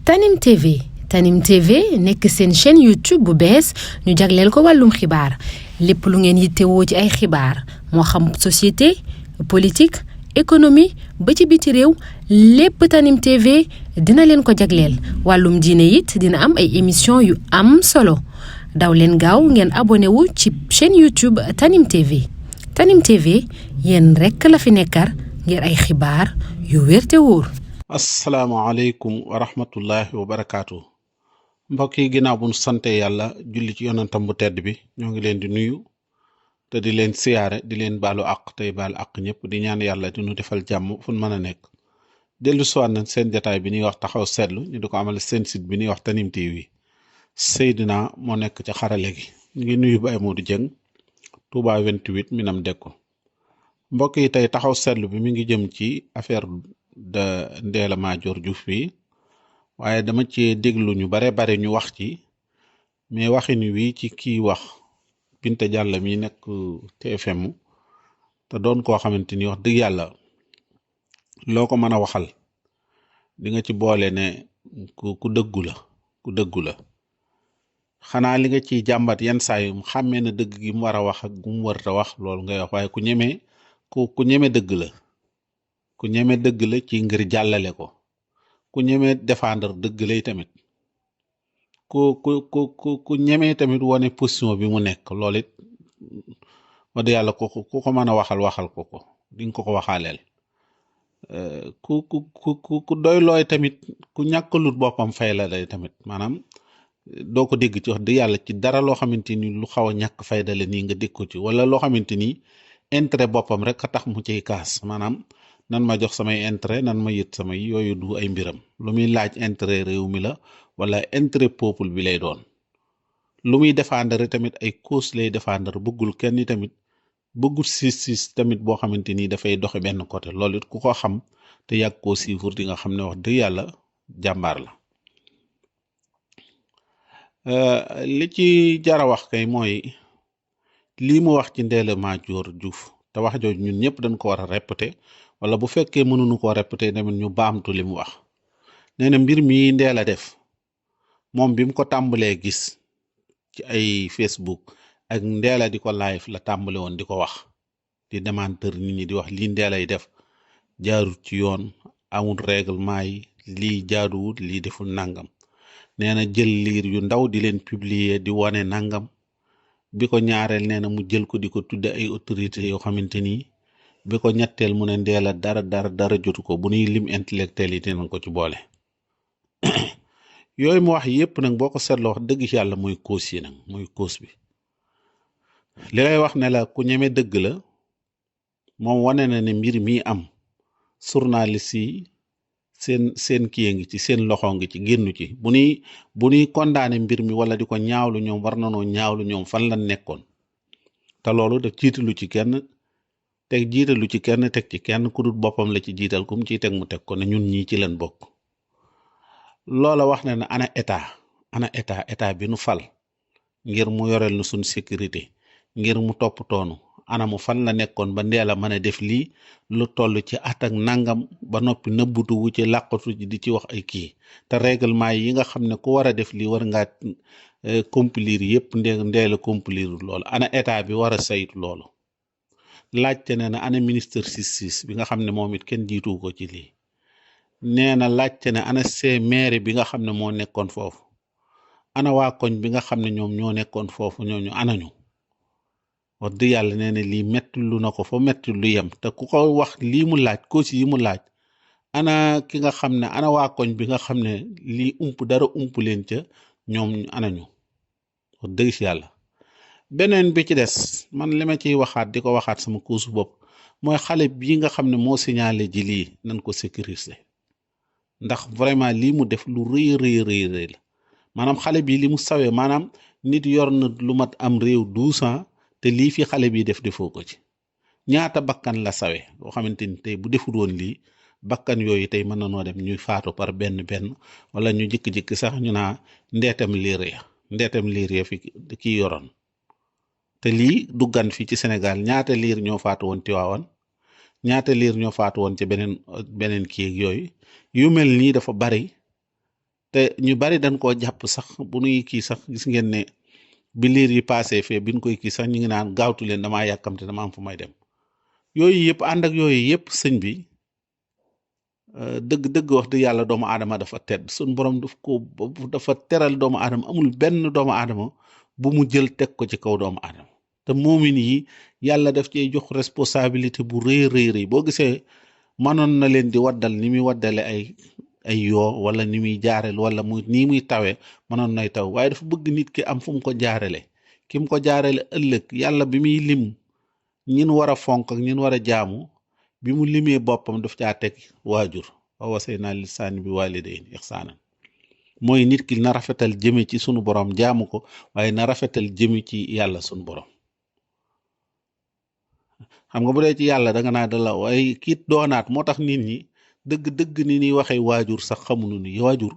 Tanim TV Tanim TV nekk seen chaîne YouTube bu bees ñu jagleel ko wàllum xibaar lépp lu ngeen yittewoo ci ay xibaar moo xam société politique économie ba ci biti réew lépp Tanim TV dina leen ko jagleel wàllum diine it dina am ay émission yu am solo daw leen gaaw ngeen abonné wu ci chaîne YouTube Tanim TV Tanim TV yéen rekk la fi nekkar ngir ay xibaar yu wér te wóor. asalaamaaleykum wa rahmatullahi wa barakaatu mbokk yi ginnaaw bu nu sante yàlla julli ci yonentam bu tedd bi ñoo ngi leen di nuyu te di leen siyaare di leen baalu àq tey baal àq ñëpp di ñaan yàlla di nu defal jàmm fu nu mën a nekk dellu siwaat nañ seen jataay bi ñuy wax taxaw seetlu ñu di ko amal seen site bi ñuy wax Tanim TV Seydina moo nekk ca xarale gi ñu ngi nuyu Baye Modou Dieng Touba 28 Minam Dekko mbokk yi tey taxaw seetlu bi mi ngi jëm ci affaire de Ndella Madior Diouf bi waaye dama ci déglu ñu bare ñu wax ci mais waxin wi ci kii wax Binta Diallo mi nekk TFM te doon koo xamante ni wax dëgg yàlla loo ko mën a waxal di nga ci boole ne ku dëggu la xanaa li nga ciy jàmbat yenn saa yi xàmmee na dëgg gi mu war a wax ak gu mu warta wax loolu ngay wax waaye ku ñeme dëgg la ku ñeme dëgg la ci ngir jàllale ko ku ñeme défendre dëgg lay tamit ku ñeme tamit wane position bi mu nekk loolu it wax dëgg yàlla ku ko mën a waxal ko di nga ko waxaaleel ku doy looy tamit ku ñàkkalut boppam fay la lay tamit maanaam doo ko dégg ci wax dëgg yàlla ci dara loo xamante ni lu xaw a ñàkk fayda la nii nga dégg ko ci wala loo xamante ni intérêt boppam rek a tax mu ciy kaas maanaam nan ma jox samay intérêt nan ma yët samay yooyu du ay mbiram lu muy laaj intérêt réew mi la wala intérêt peuple bi lay doon lu muy défendre tamit ay cause lay défendre bëggul kenn tamit bëggul siis tamit boo xamante ni dafay doxe benn côté loolu it ku ko xam te yàgg koo siifur di nga xam ne wax dëgg yàlla jàmbaar la li ci jara wax kay mooy lii mu wax ci Ndella Madior Diouf te wax jooju ñun ñëpp dañ ko war a répéter wala bu fekkee mënuñu koo répéter tamit ñu baamtu li mu wax nee na mbir mi Ndella def moom bi mu ko tàmbalee gis ci ay Facebook ak Ndella di ko live la tàmbale woon di ko wax di démentir nit ñi di wax lii Ndella yi def jaarut ci yoon amul règlement yi lii jaaduwut lii deful nangam nee na jël liir yu ndaw di leen publier di wane nangam bi ko ñaareel nee na mu jël ko di ko tudde ay autorités yoo xamante ni bi ko ñetteel mu ne Ndella dara jotu ko bu nuy lim intellectuel yi dinañ ko ci boole yooyu mu wax yépp nag boo ko seetloo wax dëgg yàlla mooy cause yi nag mooy cause bi li lay wax ne la ku ñeme dëgg la moom wane na ne mbir mi am journaliste yi seen kii ngi ci seen loxo ngi ci génnu ci bu nuy condamné mbir mi wala di ko ñaawlu ñoom war nanoo ñaawlu ñoom fan la nekkoon te loolu daf jiitalu ci kenn teg ci kenn ku dul boppam la ci jiital kum ciy teg mu teg ko ne ñun ñii ci leen bokk loola wax na ne ana état bi nu fal ngir mu yoreel nu suñ sécurité ngir mu topp toonu ana mu fan la nekkoon ba Ndella mën a def lii lu toll ci at ak nangam ba noppi nëbbutu wu ci làqatu di ci wax ay kii te règlement yi nga xam ne ku war a def lii war ngaa accomplir yépp Ndella accomplir loolu ana état bi war a saytu loolu laajte ne na ana ministre justice bi nga xam ne moom it kenn jiitu ko ci lii nee na laajte ne ana maire bi nga xam ne moo nekkoon foofu ana waa koñ bi nga xam ne ñoom ñoo nekkoon foofu ñooñu anañu wax dëgg yàlla nee na lii metti lu na ko fa metti lu yem te ku ko wax lii mu laaj cause yi mu laaj ana ki nga xam ne ana waa koñ bi nga xam ne lii dara ump leen ca ñoom anañu wax dëgg si yàlla beneen bi ci des man li ma ciy waxaat di ko waxaat sama kuusu bopp mooy xale bii nga xam ne moo signalé ji lii nañ ko sécuriser ndax vraiment lii mu def lu rëy la maanaam xale bii li mu sawee maanaam nit yor na lu mat am réew 12 ans te lii fi xale bii defoo ko ci ñaata bakkan la sawe boo xamante ni tey bu deful woon lii bakkan yooyu tey mën na noo dem ñuy faatu par benn wala ñu jikki-jikki sax ñu naa ndeetam liir ya fi kii yoroon te lii du gan fii ci Sénégal ñaata liir ñoo faatu woon Tiwaawan ñaata liir ñoo faatu woon ci beneen kii ak yooyu yu mel nii dafa bari te ñu bari dañ koo jàpp sax bu nuy kii sax gis ngeen ne bi liir yi passé fee biñ koy kii sax ñu ngi naan gaawtu leen damaa yàkkamte dama am fu may dem yooyu yëpp ànd ak yooyu yëpp sëñ bi dëgg-dëgg wax dëgg yàlla doomu aadama dafa tedd suñ borom dafa teral doomu aadama amul benn doomu aadama bu mu jël teg ko ci kaw doomu aadama te moomin yi yàlla daf cee jox responsabilité bu rëy boo gisee mënoon na leen di waddal ni muy waddale ay yoo wala ni muy jaarel wala nii muy tawee mënoon nay taw waaye dafa bëgg nit ki am fu mu ko jaarele ki mu ko jaarele ëllëg yàlla bi muy lim ñin war a fonk ak ñin war a jaamu bi mu limee boppam daf caa teg waajur wa wasaynaa lisaani bi waalidayni ixsaanan mooy nit ki na rafetal jëme ci sunu borom jaamu ko waaye na rafetal jëme ci yàlla sunu borom xam nga bu dee ci yàlla da nga naa da la waaye kiit doonaat moo tax nit ñi dëgg ni ñuy waxee waajur sax xamuñu ni waajur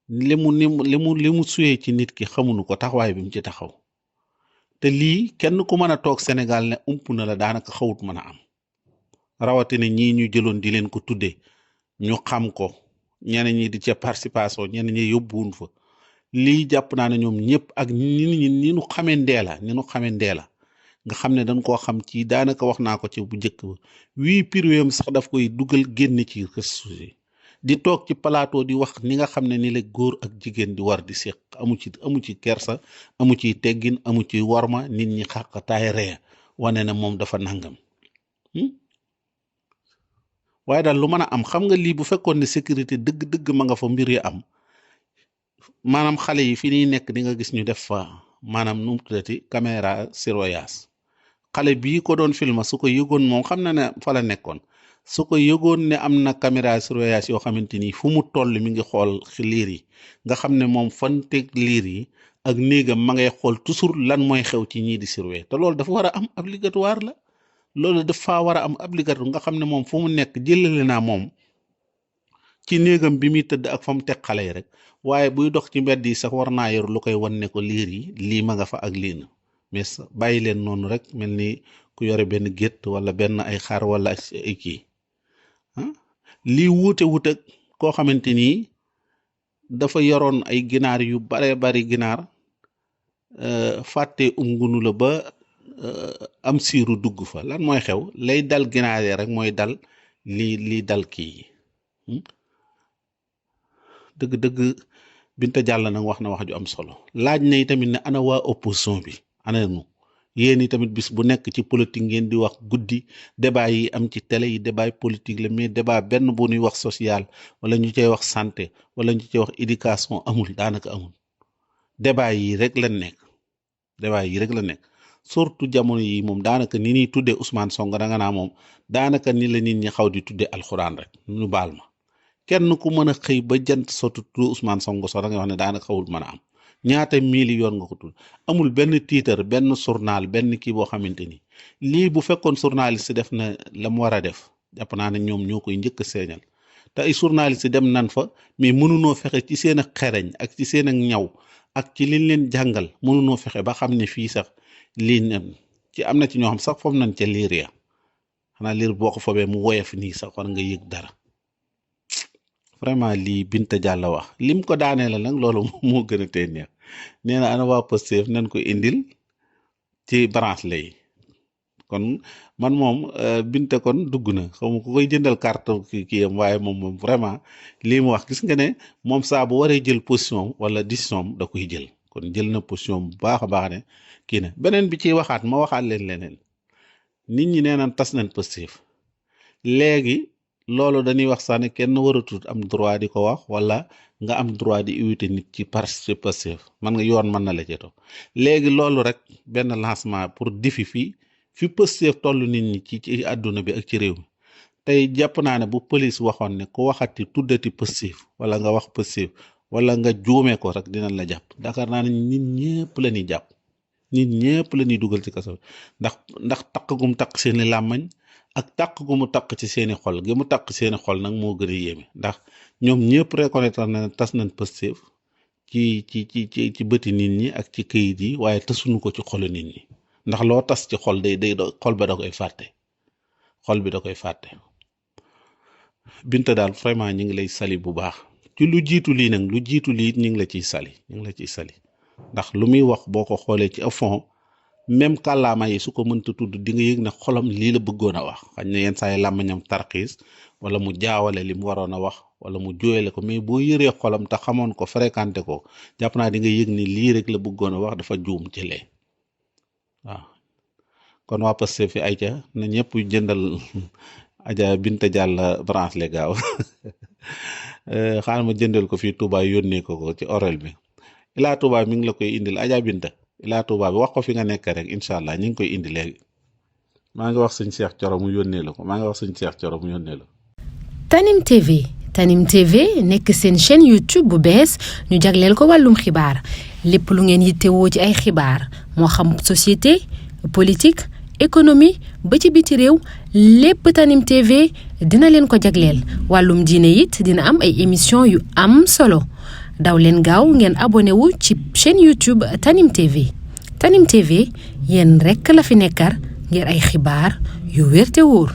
li mu suyee ci nit ki xamuñu ko taxawaay bi mu ci taxaw te lii kenn ku mën a toog Sénégal ne ump na la daanaka xawut mën a am rawatina ñii ñu jëloon di leen ko tuddee ñu xam ko ñeneen ñi di ca participation ñeneen ñi yóbbuwun fa lii jàpp naa ne ñoom ñëpp ak ni ñu xamee ndee la nga xam ne dañ koo xam ci daanaka wax naa ko ci bu njëkk ba wii piriwéem sax daf koy dugal génn ci sujet di toog ci plateau di wax ni nga xam ne ni la góor ak jigéen di war di séq amu ci kersa amu ci teggin amu ci warma nit ñi xàqataay ree wane na moom dafa nangam waaye daal lu mën a am xam nga lii bu fekkoon ne sécurité dëgg ma nga fa mbir yi am maanaam xale yi fi ñuy nekk di nga gis ñu def fa maanaam nu mu tuddati caméra surveillance xale bii ko doon filma su ko yëgoon moom xam na ne fa la nekkoon su ko yëgoon ne am na caméra surveillance yoo xamante ni fu mu toll mi ngi xool liir yi nga xam ne moom fan teg liir yi ak néegam ma ngay xool toujours lan mooy xew ci ñii di surveiller te loolu dafa war a am obligatoire la loolu dafa war a am obligatoire nga xam ne moom fu mu nekk jëlale naa moom ci néegam bi muy tëdd ak fa mu teg xale yi rek waaye buy dox ci mbedd yi sax war naa yor lu koy wan ne ko liir yi lii ma nga fa ak lii na mais bàyyi leen noonu rek mel ni ku yore benn gétt wala benn ay xar wala ay kii lii wuute koo xamante ni dafa yoroon ay ginaar yu bari ginaar fàtte ngunu la ba am siiru dugg fa lan mooy xew lay dal ginaar yi rek mooy dal lii dal kii dëgg Binta Diallo nag wax na wax ju am solo laaj na tamit ne ana waa opposition bi ana nu yéen i tamit bis bu nekk ci politique ngeen di wax guddi débat yi am ci télé yi débat politique la mais débat benn bu ñuy wax social wala ñu cey wax santé wala ñu cey wax éducation amul daanaka amul débat yi rek la nekk surtout jamono yi moom daanaka ni ñuy tuddee Ousmane Sonko da nga naa moom daanaka ni la nit ñi xaw di tuddee alxuraan rek ñu baal ma kenn ku mën a xëy ba jant sotu tudd Ousmane Sonko da nga wax ne daanaka xawul mën a am ñaata million nga ko tudd amul benn titre benn journal benn kii boo xamante ni lii bu fekkoon journaliste def na la mu war a def jàpp naa ne ñoom ñoo koy njëkk a seeñal te ay journaliste dem nan fa mais mënunoo fexe ci seen ak xereñ ak ci seen ak ñaw ak ci liñ leen jàngal mënunoo fexe ba xam ne fii sax lii ci am na ci ñoo xam sax foofu nañ ca liir ya xanaa liir boo ko fobee mu woyof nii sax war nga yëg dara vraiment lii Binta Diallo wax lim ko daanee la nag loolu moo gën a tee neex nee na ana waa Pastef nañ ko indil ci branche lay kon man moom Binta kon dugg na xaw ma ku koy jëndal carte kii am waaye moom vraiment lii mu wax gis nga ne moom saa bu waree jël position wala décision da koy jël kon jël na position bu baax a baax ne kii na beneen bi ciy waxaat ma waxaat leen leneen nit ñi nee nañ tas nañ Pastef léegi loolu dañuy wax sax ne kenn waratut am droit di ko wax wala nga am droit di inviter nit ci participer Pastef man nga yoon mën na la ci toog léegi loolu rek benn lancement pour défi fi Pastef toll nit ñi ci àdduna bi ak ci réew mi tey jàpp naa ne bu police waxoon ne ku waxati tuddati Pastef wala nga wax Pastef wala nga juumee ko rek dinañ la jàpp Dakar naa ne nit ñëpp la ñuy jàpp nit ñëpp la ñuy dugal ci kaso ndax takk gum takk seeni làmmañ ak takk gu mu takk ci seeni xol gi mu takk seeni xol nag moo gën a yéeme ndax ñoom ñëpp reconnaître na tas nañ Pastef ci bëti nit ñi ak ci këyit yi waaye tasuñu ko ci xolu nit ñi ndax loo tas ci xol day xol ba da koy fàtte xol bi da koy fàtte Binta daal vraiment ñu ngi lay sali bu baax ci lu jiitu lii nag lu jiitu lii ñu ngi la ciy sali ndax lu muy wax boo ko xoolee ci fond même kàllaama yi su ko mënta tudd di nga yëg ne xolam lii la bëggoon a wax xañ na yenn saa yi làmmiñam tarxiis wala mu jaawale li mu waroon a wax wala mu jooyale ko mais boo yëree xolam te xamoon ko fréquenté ko jàpp naa di nga yëg ni lii rek la bëggoon a wax dafa juum jëlee waaw kon waa Pastef fi ay ca na ñëpp jëndal Adja Binta Diallo branche le gaaw xaaral ma jëndal ko fii Touba yónnee ko ci orel bi Ila Touba mi ngi la koy indil Adja Binta Ila Touba bi wax ko fi nga nekk rek incha allah ñu ngi koy indi léegi maa ngi wax sëñ Cheikh Thioro mu yónnee la ko Tanim TV nekk seen chaîne YouTube bu bees ñu jagleel ko wàllum xibaar lépp lu ngeen yittewoo ci ay xibaar moo xam société politique économie ba ci biti réew lépp Tanim TV dina leen ko jagleel wàllum diine it dina am ay émission yu am solo daw leen gaaw ngeen abonné wu ci chaîne YouTube Tanim TV yéen rekk la fi nekkar ngir ay xibaar yu wér te wóor